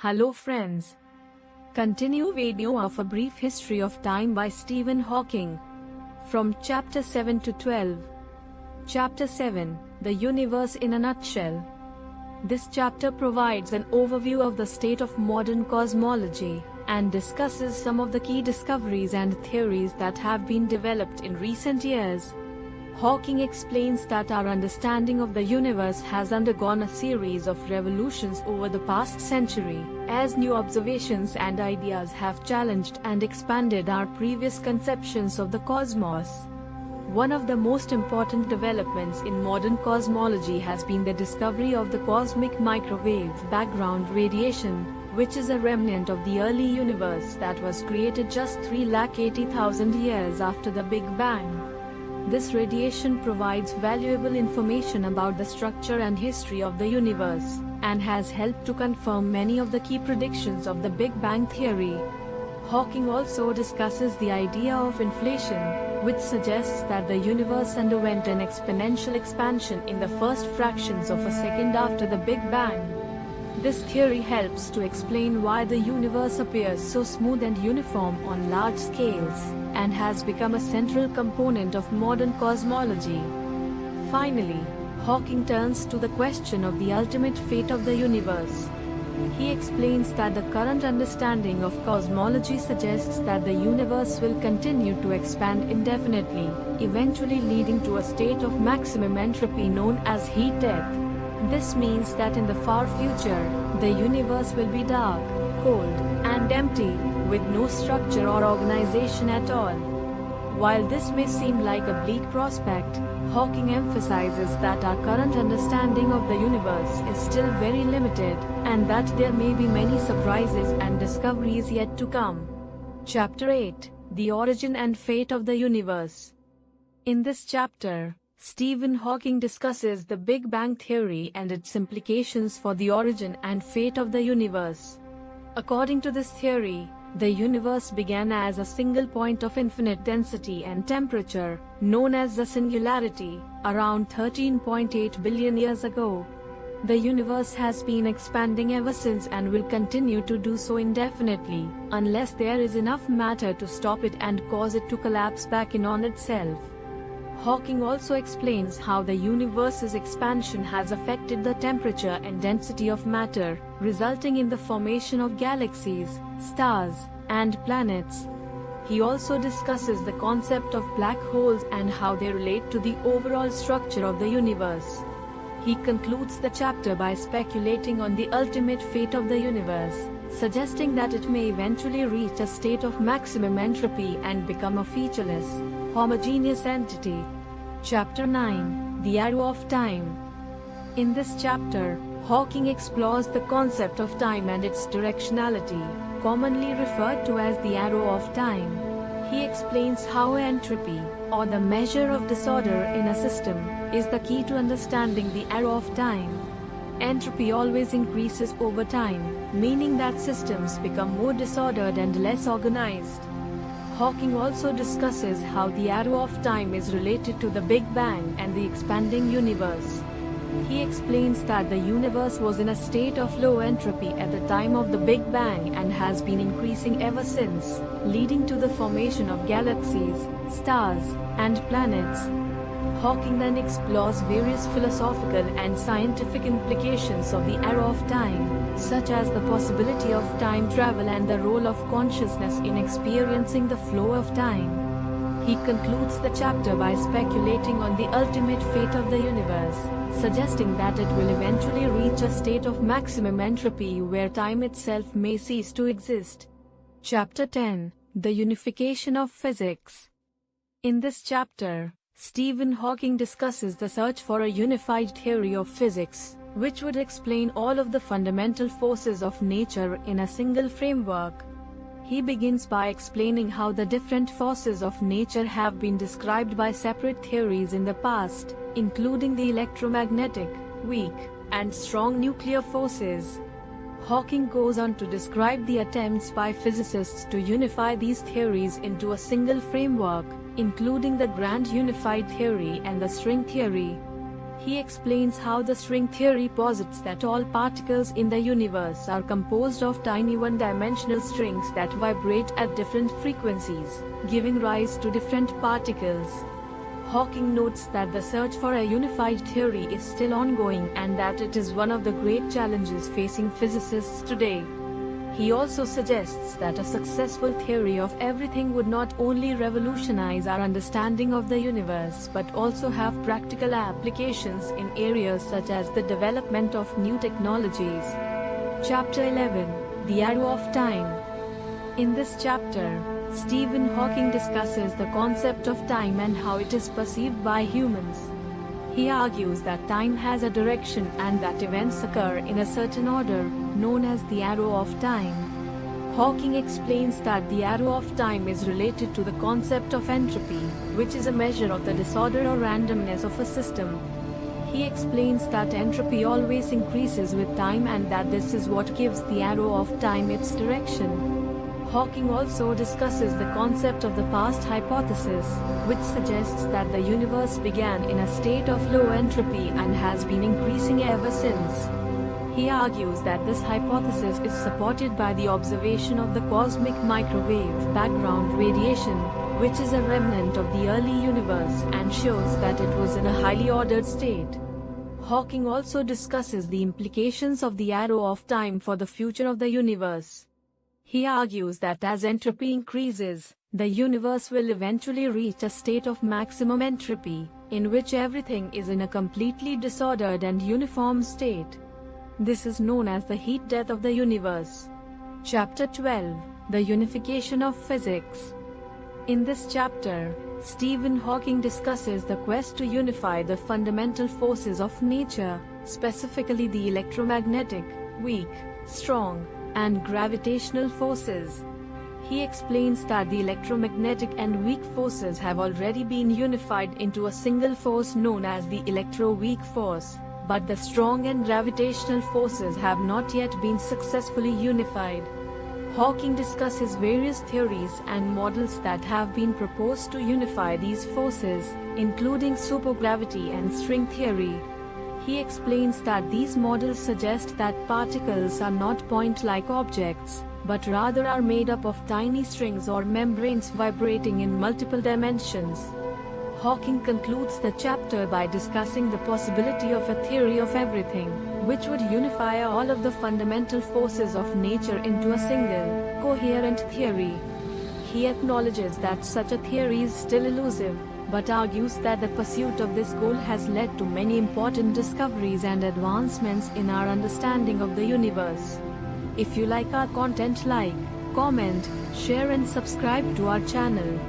Hello friends. Continue video of A Brief History of Time by Stephen Hawking. From Chapter 7 to 12. Chapter 7, The Universe in a Nutshell. This chapter provides an overview of the state of modern cosmology, and discusses some of the key discoveries and theories that have been developed in recent years. Hawking explains that our understanding of the universe has undergone a series of revolutions over the past century, as new observations and ideas have challenged and expanded our previous conceptions of the cosmos. One of the most important developments in modern cosmology has been the discovery of the cosmic microwave background radiation, which is a remnant of the early universe that was created just 380,000 years after the Big Bang. This radiation provides valuable information about the structure and history of the universe, and has helped to confirm many of the key predictions of the Big Bang theory. Hawking also discusses the idea of inflation, which suggests that the universe underwent an exponential expansion in the first fractions of a second after the Big Bang. This theory helps to explain why the universe appears so smooth and uniform on large scales, and has become a central component of modern cosmology. Finally, Hawking turns to the question of the ultimate fate of the universe. He explains that the current understanding of cosmology suggests that the universe will continue to expand indefinitely, eventually leading to a state of maximum entropy known as heat death. This means that in the far future, the universe will be dark, cold, and empty, with no structure or organization at all. While this may seem like a bleak prospect, Hawking emphasizes that our current understanding of the universe is still very limited, and that there may be many surprises and discoveries yet to come. Chapter 8, The Origin and Fate of the Universe. In this chapter, Stephen Hawking discusses the Big Bang theory and its implications for the origin and fate of the universe. According to this theory, the universe began as a single point of infinite density and temperature, known as the singularity, around 13.8 billion years ago. The universe has been expanding ever since and will continue to do so indefinitely, unless there is enough matter to stop it and cause it to collapse back in on itself. Hawking also explains how the universe's expansion has affected the temperature and density of matter, resulting in the formation of galaxies, stars, and planets. He also discusses the concept of black holes and how they relate to the overall structure of the universe. He concludes the chapter by speculating on the ultimate fate of the universe, suggesting that it may eventually reach a state of maximum entropy and become a featureless, homogeneous entity. Chapter 9, The Arrow of Time. In this chapter, Hawking explores the concept of time and its directionality, commonly referred to as the arrow of time. He explains how entropy, or the measure of disorder in a system, is the key to understanding the arrow of time. Entropy always increases over time, meaning that systems become more disordered and less organized. Hawking also discusses how the arrow of time is related to the Big Bang and the expanding universe. He explains that the universe was in a state of low entropy at the time of the Big Bang and has been increasing ever since, leading to the formation of galaxies, stars, and planets. Hawking then explores various philosophical and scientific implications of the arrow of time, such as the possibility of time travel and the role of consciousness in experiencing the flow of time. He concludes the chapter by speculating on the ultimate fate of the universe, suggesting that it will eventually reach a state of maximum entropy where time itself may cease to exist. Chapter 10, The Unification of Physics. In this chapter, Stephen Hawking discusses the search for a unified theory of physics, which would explain all of the fundamental forces of nature in a single framework. He begins by explaining how the different forces of nature have been described by separate theories in the past, including the electromagnetic, weak, and strong nuclear forces. Hawking goes on to describe the attempts by physicists to unify these theories into a single framework, including the grand unified theory and the string theory. He explains how the string theory posits that all particles in the universe are composed of tiny one-dimensional strings that vibrate at different frequencies, giving rise to different particles. Hawking notes that the search for a unified theory is still ongoing and that it is one of the great challenges facing physicists today. He also suggests that a successful theory of everything would not only revolutionize our understanding of the universe but also have practical applications in areas such as the development of new technologies. Chapter 11: The Arrow of Time. In this chapter, Stephen Hawking discusses the concept of time and how it is perceived by humans. He argues that time has a direction and that events occur in a certain order, known as the arrow of time. Hawking explains that the arrow of time is related to the concept of entropy, which is a measure of the disorder or randomness of a system. He explains that entropy always increases with time and that this is what gives the arrow of time its direction. Hawking also discusses the concept of the past hypothesis, which suggests that the universe began in a state of low entropy and has been increasing ever since. He argues that this hypothesis is supported by the observation of the cosmic microwave background radiation, which is a remnant of the early universe and shows that it was in a highly ordered state. Hawking also discusses the implications of the arrow of time for the future of the universe. He argues that as entropy increases, the universe will eventually reach a state of maximum entropy, in which everything is in a completely disordered and uniform state. This is known as the heat death of the universe. Chapter 12: The Unification of Physics. In this chapter, Stephen Hawking discusses the quest to unify the fundamental forces of nature, specifically the electromagnetic, weak, strong, and gravitational forces. He explains that the electromagnetic and weak forces have already been unified into a single force known as the electro-weak force, but the strong and gravitational forces have not yet been successfully unified. Hawking discusses various theories and models that have been proposed to unify these forces, including supergravity and string theory. He explains that these models suggest that particles are not point-like objects, but rather are made up of tiny strings or membranes vibrating in multiple dimensions. Hawking concludes the chapter by discussing the possibility of a theory of everything, which would unify all of the fundamental forces of nature into a single, coherent theory. He acknowledges that such a theory is still elusive, but argues that the pursuit of this goal has led to many important discoveries and advancements in our understanding of the universe. If you like our content, like, comment, share and subscribe to our channel.